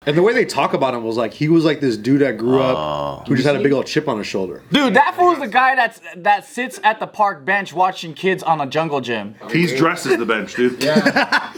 And the way they talk about him was like he was like this dude that grew up who just had a big old chip on his shoulder. Dude, that fool's the guy that sits at the park bench watching kids on a jungle gym. He's dressed as the bench, dude. Yeah.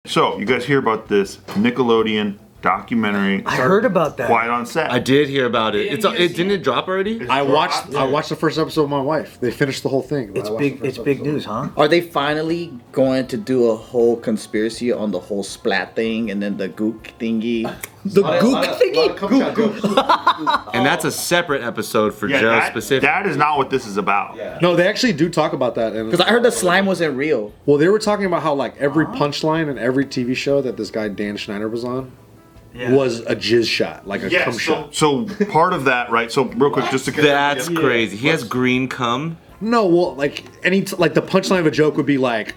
So, you guys hear about this Nickelodeon documentary? I heard about that. Quiet on Set. I did hear about it. Didn't it drop already? I watched the first episode with my wife. They finished the whole thing. It's big news, huh? Are they finally going to do a whole conspiracy on the whole splat thing and then the gook thingy? The gook thingy? And that's a separate episode for Joe that, specific. That is not what this is about. Yeah. No, they actually do talk about that. Because I heard the slime wasn't real. Well, they were talking about how like every punchline in every TV show that this guy Dan Schneider was on was a jizz shot, like a cum shot. So part of that, right? So real quick, just to That's crazy. He has Greene cum. No, well, like the punchline of a joke would be like,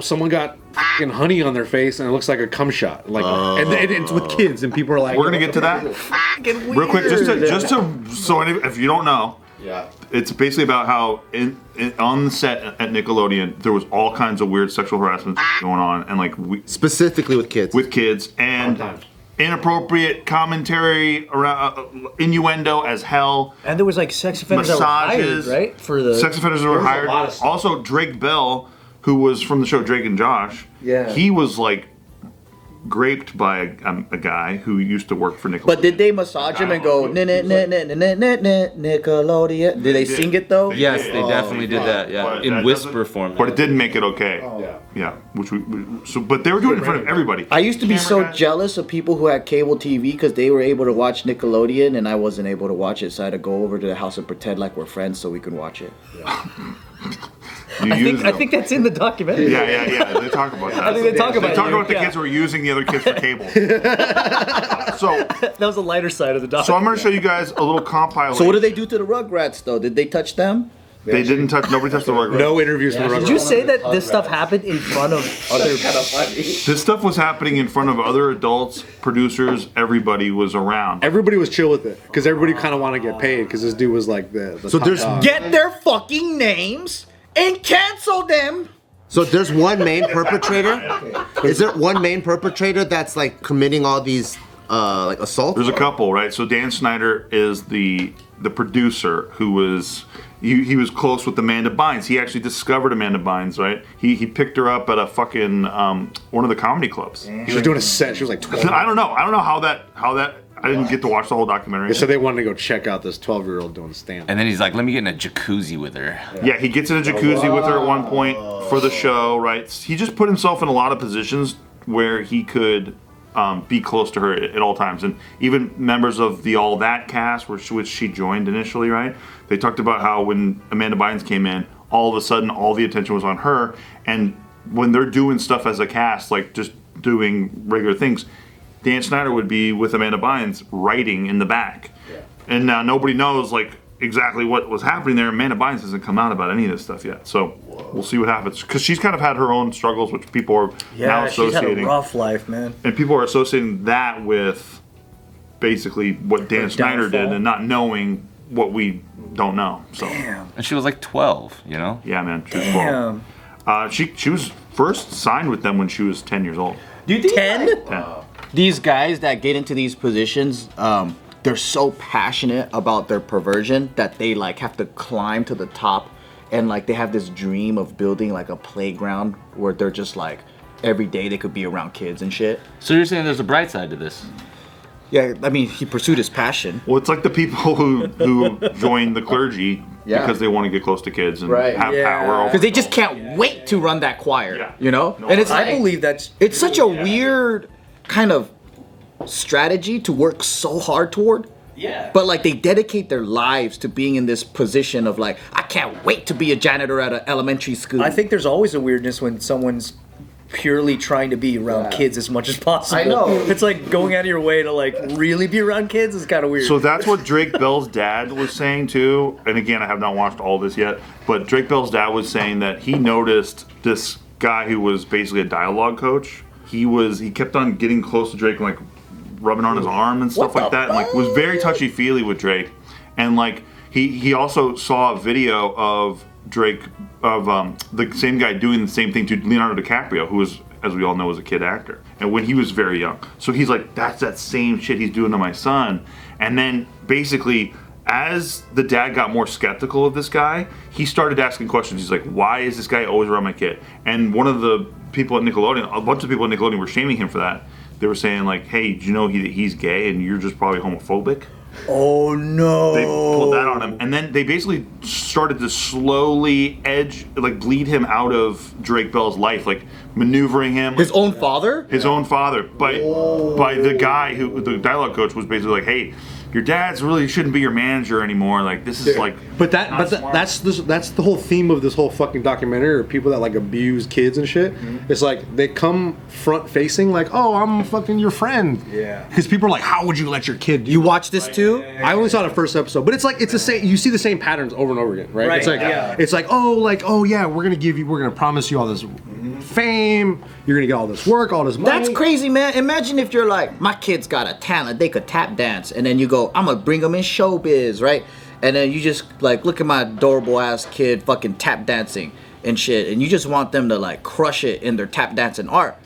someone got fucking honey on their face and it looks like a cum shot. Like, and it's with kids and people are like, we're gonna get to that. Real quick, just to so if you don't know, it's basically about how on the set at Nickelodeon there was all kinds of weird sexual harassment going on, and like specifically with kids, and inappropriate commentary around innuendo as hell. And there was like sex offenders that were hired, right? For the sex offenders that were hired. Also, Drake Bell, who was from the show Drake and Josh, he was like graped by a guy who used to work for Nickelodeon. But did they massage him and go Nickelodeon? Did they sing it though? Yes, they definitely did that. Yeah, But in that whisper form. But it didn't make it okay. Yeah. But they were doing it in front of everybody. I used to be so jealous of people who had cable TV because they were able to watch Nickelodeon and I wasn't able to watch it, so I had to go over to the house and pretend like we're friends so we could watch it. I think that's in the documentary. Yeah. They talk about that. I think they talk about the kids who were using the other kids for cable. So that was the lighter side of the documentary. So I'm going to show you guys a little compilation. So what did they do to the Rugrats though? Did they touch them? They didn't touch. Nobody touched the Rugrats. No interviews from the Rugrats. Did you say that this stuff happened in front of other? This stuff was happening in front of other adults, producers. Everybody was around. Everybody was chill with it because everybody kind of wanted to get paid because this dude was like the so top there's dog. Get their fucking names and cancel them. So there's one main perpetrator? Is there one main perpetrator that's like committing all these like assaults? There's a couple, right? So Dan Schneider is the producer who was he was close with Amanda Bynes. He actually discovered Amanda Bynes, right? He picked her up at a fucking one of the comedy clubs. She was doing a set. She was like 12. I don't know how that I didn't get to watch the whole documentary. So they wanted to go check out this 12-year-old doing stand. And then he's like, let me get in a jacuzzi with her. Yeah, he gets in a jacuzzi with her at one point for the show, right? He just put himself in a lot of positions where he could be close to her at all times. And even members of the All That cast, which she joined initially, right? They talked about how when Amanda Bynes came in, all of a sudden all the attention was on her. And when they're doing stuff as a cast, like just doing regular things, Dan Schneider would be with Amanda Bynes writing in the back. Yeah. And now nobody knows like exactly what was happening there. Amanda Bynes hasn't come out about any of this stuff yet. So we'll see what happens. Because she's kind of had her own struggles, which people are now associating. She's had a rough life, man. And people are associating that with basically what Dan Schneider did and not knowing what we don't know. So. Damn. And she was like 12, you know? Yeah, man. She was 12. She was first signed with them when she was 10 years old. Do you think 10? 10. These guys that get into these positions, they're so passionate about their perversion that they like have to climb to the top, and like they have this dream of building like a playground where they're just like every day they could be around kids and shit. So you're saying there's a bright side to this? Yeah, I mean he pursued his passion. Well, it's like the people who join the clergy because they want to get close to kids and have power. Because they just can't wait to run that choir, you know. And it's I believe that's it's such a weird kind of strategy to work so hard toward. Yeah. But like they dedicate their lives to being in this position of like, I can't wait to be a janitor at an elementary school. I think there's always a weirdness when someone's purely trying to be around kids as much as possible. I know. It's like going out of your way to like really be around kids is kind of weird. So that's what Drake Bell's dad was saying too. And again, I have not watched all this yet, but Drake Bell's dad was saying that he noticed this guy who was basically a dialogue coach. He kept on getting close to Drake and like rubbing on his arm and stuff like that, and like was very touchy-feely with Drake. And like he also saw a video of Drake, the same guy doing the same thing to Leonardo DiCaprio, who was, as we all know, was a kid actor, and when he was very young. So he's like, that's that same shit he's doing to my son. And then basically, as the dad got more skeptical of this guy, he started asking questions. He's like, why is this guy always around my kid? And one of the people at Nickelodeon, a bunch of people at Nickelodeon were shaming him for that. They were saying like, hey, do you know he's gay and you're just probably homophobic? Oh no! They pulled that on him, and then they basically started to slowly bleed him out of Drake Bell's life, like maneuvering him. His own father? His own father, by the guy who the dialogue coach was basically like, hey, your dad's really shouldn't be your manager anymore. Like this is like. But that's the whole theme of this whole fucking documentary, or people that like abuse kids and shit. Mm-hmm. It's like they come front facing, like, oh, I'm fucking your friend. Yeah. Because people are like, how would you let your kid? You watch this too? I only saw the first episode, but it's like it's the same. You see the same patterns over and over again, right? Right, It's like yeah. it's like oh yeah, we're gonna promise you all this fame. You're gonna get all this work, all this money. That's crazy, man. Imagine if you're like, my kid's got a talent, they could tap dance, and then you go, I'm gonna bring them in showbiz, right? And then you just like, look at my adorable ass kid fucking tap dancing and shit, and you just want them to like crush it in their tap dancing art,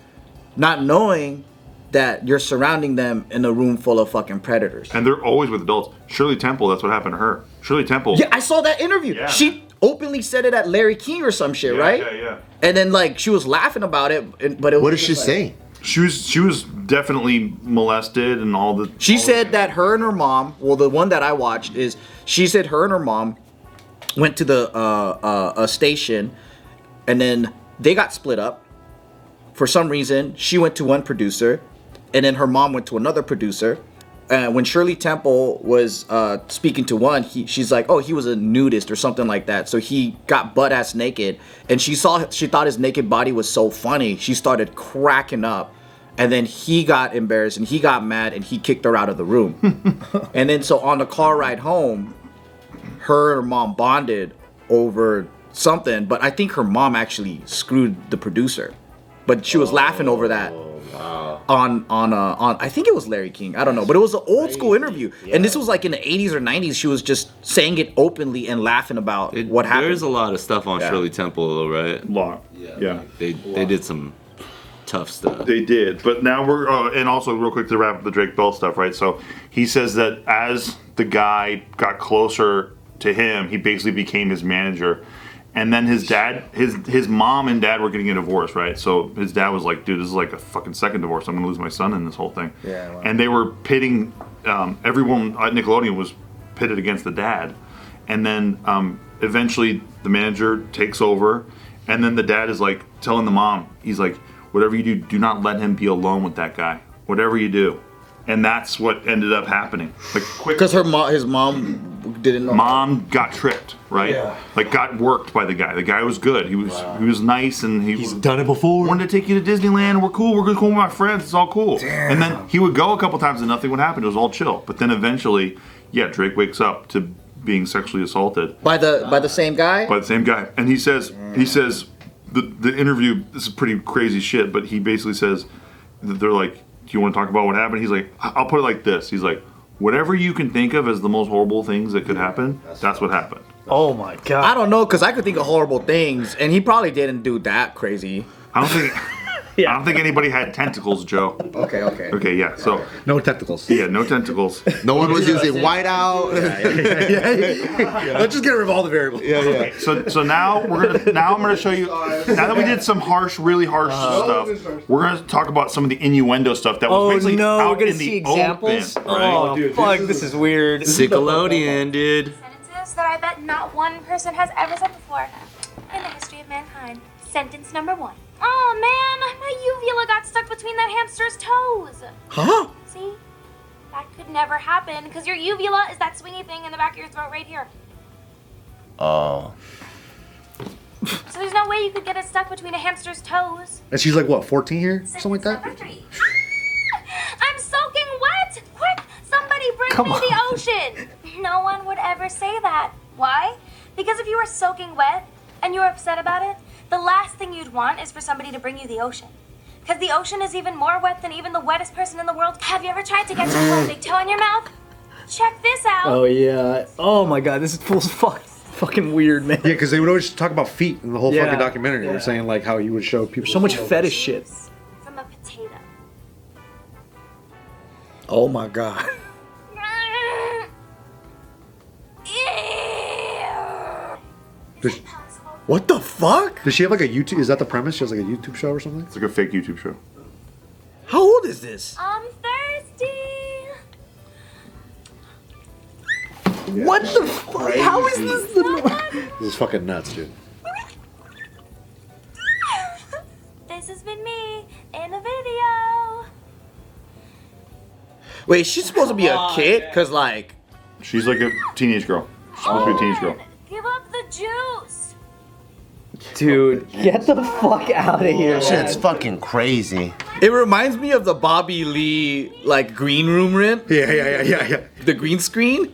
not knowing that you're surrounding them in a room full of fucking predators. And they're always with adults. Shirley Temple, that's what happened to her. Shirley Temple. Yeah, I saw that interview. Yeah. She openly said it at Larry King or some shit, right? Yeah. And then like she was laughing about it, but it was What did just she like- say? She was definitely molested and all the. She said that her and her mom, well, the one that I watched is, she said her and her mom went to the station, and then they got split up. For some reason, she went to one producer, and then her mom went to another producer. When Shirley Temple was speaking to one, she's like, oh, he was a nudist or something like that. So he got butt ass naked, and she thought his naked body was so funny. She started cracking up, and then he got embarrassed and he got mad and he kicked her out of the room. And then so on the car ride home, her and her mom bonded over something, but I think her mom actually screwed the producer. But she was laughing over that. On I think it was Larry King. I don't know, but it was an old school interview, and this was like in the 80s or 90s. She was just saying it openly and laughing about what happened. There's a lot of stuff on Shirley Temple, though, right? Lot. Yeah. They did some tough stuff. They did, but now we're and also real quick to wrap up the Drake Bell stuff, right? So he says that as the guy got closer to him, he basically became his manager. And then his dad, his mom and dad were getting a divorce, right? So his dad was like, dude, this is like a fucking second divorce. I'm gonna lose my son in this whole thing. Yeah, wow. And they were pitting, everyone at Nickelodeon was pitted against the dad. And then eventually the manager takes over, and then the dad is like telling the mom, he's like, whatever you do not let him be alone with that guy. Whatever you do. And that's what ended up happening. Like quick. Because his mom didn't know. Mom got tricked, right? Yeah. Like got worked by the guy. The guy was good. He was nice, and He's done it before. wanted to take you to Disneyland. We're cool. We're cool with my friends. It's all cool. Damn. And then he would go a couple times and nothing would happen. It was all chill. But then eventually, Drake wakes up to being sexually assaulted by the same guy. by the same guy, and he says the interview. This is pretty crazy shit. But he basically says that they're like, do you want to talk about what happened? He's like, I'll put it like this. He's like, whatever you can think of as the most horrible things that could happen, that's what happened. Oh my god. I don't know, because I could think of horrible things, and he probably didn't do that crazy. I don't think I don't think anybody had tentacles, Joe. Okay. Okay, yeah. So No tentacles. yeah, no tentacles. No one was using whiteout. Let's just get rid of all the variables. Okay, so now I'm gonna show you. Now that we did some really harsh stuff, we're gonna talk about some of the innuendo stuff that was basically no, out we're gonna in see the examples. open, right? Oh, dude, fuck, this is weird. Nickelodeon, dude. Sentences that I bet not one person has ever said before in the history of mankind. Sentence number 1. Oh man, my uvula got stuck between that hamster's toes. Huh? See? That could never happen because your uvula is that swingy thing in the back of your throat right here. Oh. So there's no way you could get it stuck between a hamster's toes. And she's like, what, 14 here? Something like that? Number 3. I'm soaking wet! Quick, somebody bring me the ocean! No one would ever say that. Why? Because if you were soaking wet and you were upset about it, the last thing you'd want is for somebody to bring you the ocean. Because the ocean is even more wet than even the wettest person in the world. Have you ever tried to get your big toe in your mouth? Check this out. Oh yeah. Oh my god, this is full as fuck. fucking weird, man. Yeah, because they would always talk about feet in the whole Yeah. fucking documentary. They were saying like how he would show people So much fetish shit. From a potato. Oh my god. Does, What the fuck? does she have like a YouTube? Is that the premise? She has like a YouTube show or something? It's like a fake YouTube show. How old is this? I'm thirsty. What the fuck? How is this the This is fucking nuts, dude. This has been me in a video. Wait, she's supposed to be a kid? Cause like, She's like a teenage girl. She's supposed to be a teenage girl. Give up the juice. Dude, get the fuck out of here. Shit's fucking crazy. it reminds me of the Bobby Lee like green room rent, Yeah. the green screen.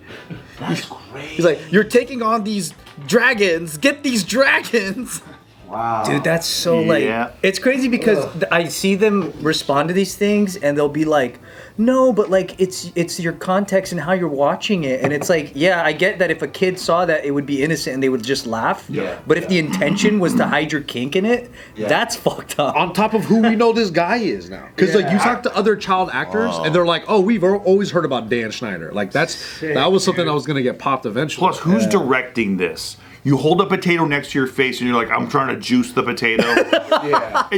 That's crazy. He's like, you're taking on these dragons. Get these dragons. Dude, that's so Yeah. like it's crazy because I see them respond to these things and they'll be like, no, but like it's your context and how you're watching it, and it's like, yeah, I get that if a kid saw that it would be innocent and they would just laugh. Yeah. But if the intention was to hide your kink in it, that's fucked up. On top of who we know this guy is now, because like you talk to other child actors and they're like, oh, we've always heard about Dan Schneider. Like that was something that was gonna get popped eventually. Plus, who's directing this? You hold a potato next to your face and you're like, I'm trying to juice the potato.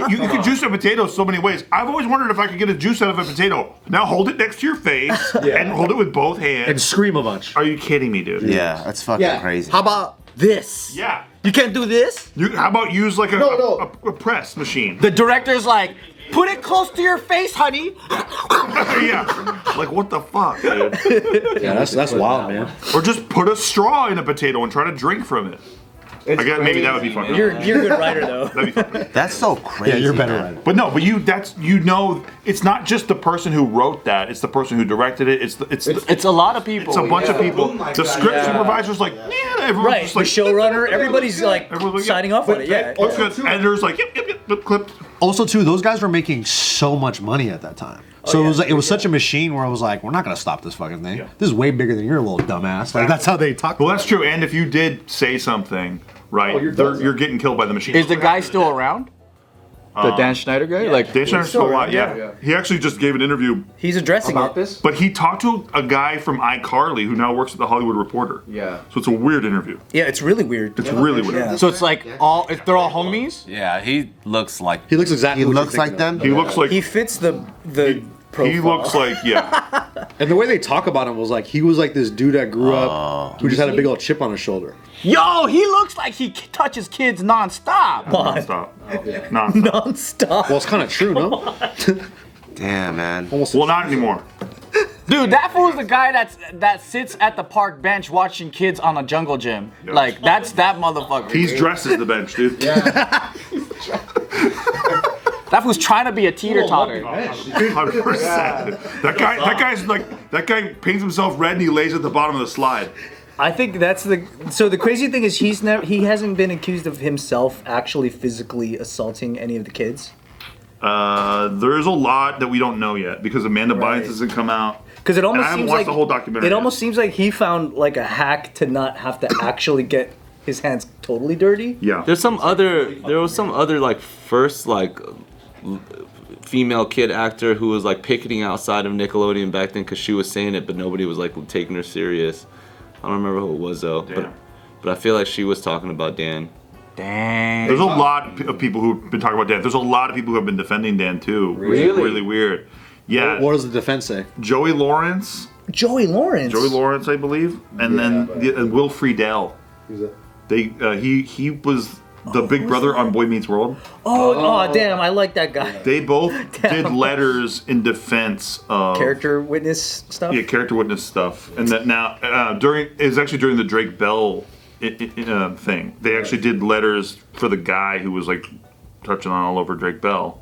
You can juice a potato so many ways. I've always wondered if I could get a juice out of a potato. Now hold it next to your face and hold it with both hands. and scream a bunch. Are you kidding me, dude? Yeah, that's fucking crazy. How about this? Yeah. You can't do this? How about use like a press machine? The director's like, put it close to your face, honey. Yeah. Like, what the fuck, dude? Yeah, that's wild, man. Or just put a straw in a potato and try to drink from it. I guess maybe that would be fun. You're a good writer though. That'd be fun. That's so crazy. Yeah, you're better man. at it. But no, but it's not just the person who wrote that. It's the person who directed it. It's a lot of people. It's a bunch of people. The script supervisor's like, yeah, everyone's Right, just the like, showrunner, everybody's like Everyone's like, signing off on it. Yeah. Editors like, yep, clipped. Also, too, those guys were making so much money at that time. So it was such a machine where I was like, we're not gonna stop this fucking thing. Yeah. This is way bigger than your little dumbass. Like that's how they talk. Well, that's true. And if you did say something, right, you're getting killed by the machine. Is the guy still around? The Dan Schneider guy? Like, Dan Schneider's still alive, yeah. He actually just gave an interview, He's addressing about it. this? but he talked to a guy from iCarly who now works at the Hollywood Reporter. Yeah. So it's a weird interview. Yeah, it's really weird. It's really weird. Yeah. So it's like they're all homies? Yeah, he looks like. He looks exactly. He what you're looks like thinking of. them. He looks like He fits the profile. he looks like And the way they talk about him was like he was like this dude that grew up who just had a big old chip on his shoulder. Yo, he looks like he touches kids nonstop. nonstop. Nonstop. non-stop. Well, it's kind of true, no? Damn, man. Well, not anymore. Dude, that fool's the guy that sits at the park bench watching kids on a jungle gym. Like, that's that motherfucker. He's dressed as the bench, dude. That fool's trying to be a teeter-totter. 100%. That guy paints himself red and he lays at the bottom of the slide. I think that's the crazy thing is he hasn't been accused of himself actually physically assaulting any of the kids. There's a lot that we don't know yet because Amanda Bynes hasn't come out. Because it almost I haven't seems watched like the whole documentary It yet. almost seems like he found like a hack to not have to actually get his hands totally dirty. Yeah. There was some other like first like female kid actor who was like picketing outside of Nickelodeon back then because she was saying it, but nobody was like taking her serious. I don't remember who it was though, but I feel like she was talking about Dan. Dang. There's a lot of people who've been talking about Dan. There's a lot of people who have been defending Dan too. Really? It's really weird. Yeah. What does the defense say? Joey Lawrence, Joey Lawrence. I believe, and then Will Friedle. Who's that? He was the big brother on Boy Meets World. Oh, damn! I like that guy. They both did letters in defense of Character witness stuff. Yeah, character witness stuff, and that now it was actually during the Drake Bell thing. They actually did letters for the guy who was like touching on all over Drake Bell,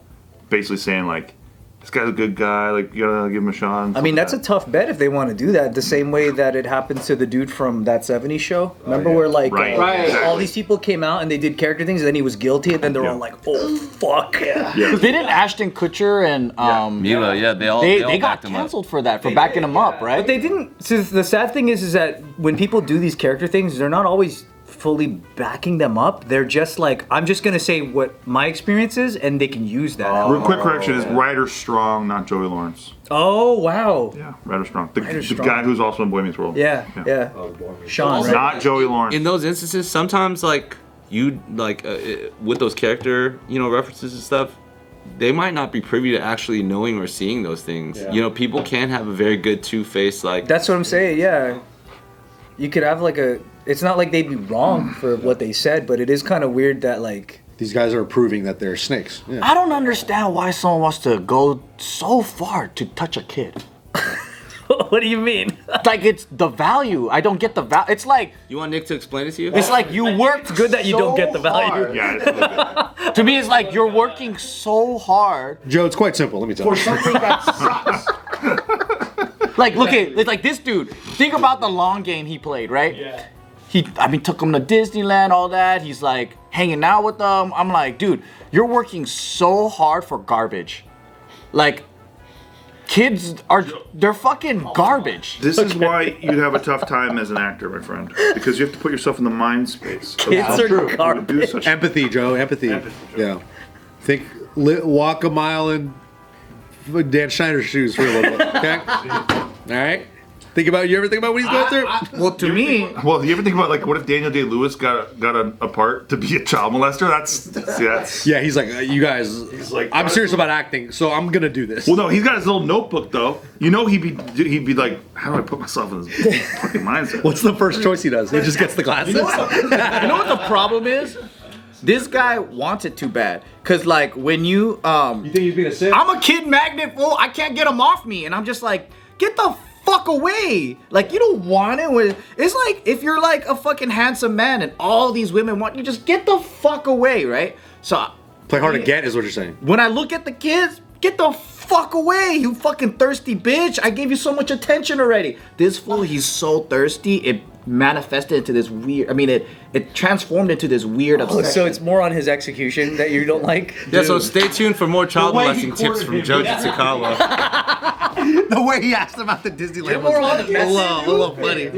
basically saying like, this guy's a good guy, like you gotta give him a shot. I mean, that's a tough bet if they want to do that. The same way that it happened to the dude from That 70s Show. Remember where like Right, exactly. all these people came out and they did character things, and then he was guilty, and then they're all like, "Oh fuck!" Yeah. Didn't Ashton Kutcher and Mila, yeah, they all they got backed him up. canceled for that, for backing him up, right? But they didn't. So the sad thing is that when people do these character things, they're not always fully backing them up. They're just like, I'm just gonna say what my experience is, and they can use that. Real quick correction is Ryder Strong, not Joey Lawrence. Oh wow. Yeah, Ryder Strong. The Strong. guy who's also in Boy Meets World. Yeah. Sean, right? Not Joey Lawrence. In those instances, sometimes like you like with those character references and stuff, they might not be privy to actually knowing or seeing those things. You know, people can have a very good two-faced like. That's what I'm saying. Yeah. You could have like a. It's not like they'd be wrong for what they said, but it is kind of weird that like. These guys are proving that they're snakes. Yeah. I don't understand why someone wants to go so far to touch a kid. What do you mean? Like, it's the value. I don't get the value. It's like, You want Nick to explain it to you? it's like you worked. Good that you don't get the value. hard. Yeah, it's really good. To me, it's like you're working so hard. Joe, it's quite simple. Let me tell you. Something that sucks. Like, look at it's like this dude. Think about the long game he played, right? Yeah. Took him to Disneyland, all that. He's like hanging out with them. I'm like, dude, you're working so hard for garbage. Like, kids they're fucking garbage. This is why you'd have a tough time as an actor, my friend, because you have to put yourself in the mind space. Kids are garbage. Empathy, Joe. Empathy. Yeah. Walk a mile in Dan Schneider's shoes for a little bit. Okay. All right. You ever think about what he's going through? Well, to me, Well, you ever think about like what if Daniel Day-Lewis got a part to be a child molester? That's Yeah, he's like, you guys. like, I'm serious about acting, so I'm gonna do this. Well, no, he's got his little notebook though. You know, he'd be like, how do I put myself in this fucking mindset? What's the first choice he does? He just gets the glasses. you know what the problem is? This guy wants it too bad. Cause like when you think he's being a simp? I'm a kid magnet fool. I can't get him off me, and I'm just like, get the fuck away. Like, you don't want it. It's like if you're like a fucking handsome man and all these women want you, just get the fuck away, right? So Play hard to get is what you're saying. when I look at the kids, get the fuck away, you fucking thirsty bitch. I gave you so much attention already. This fool, he's so thirsty, it manifested into this weird, it transformed into this weird obsession. So it's more on his execution that you don't like? Yeah, so stay tuned for more child molesting tips from Joe Jitsukawa. The way he asked about the Disneyland was a little funny.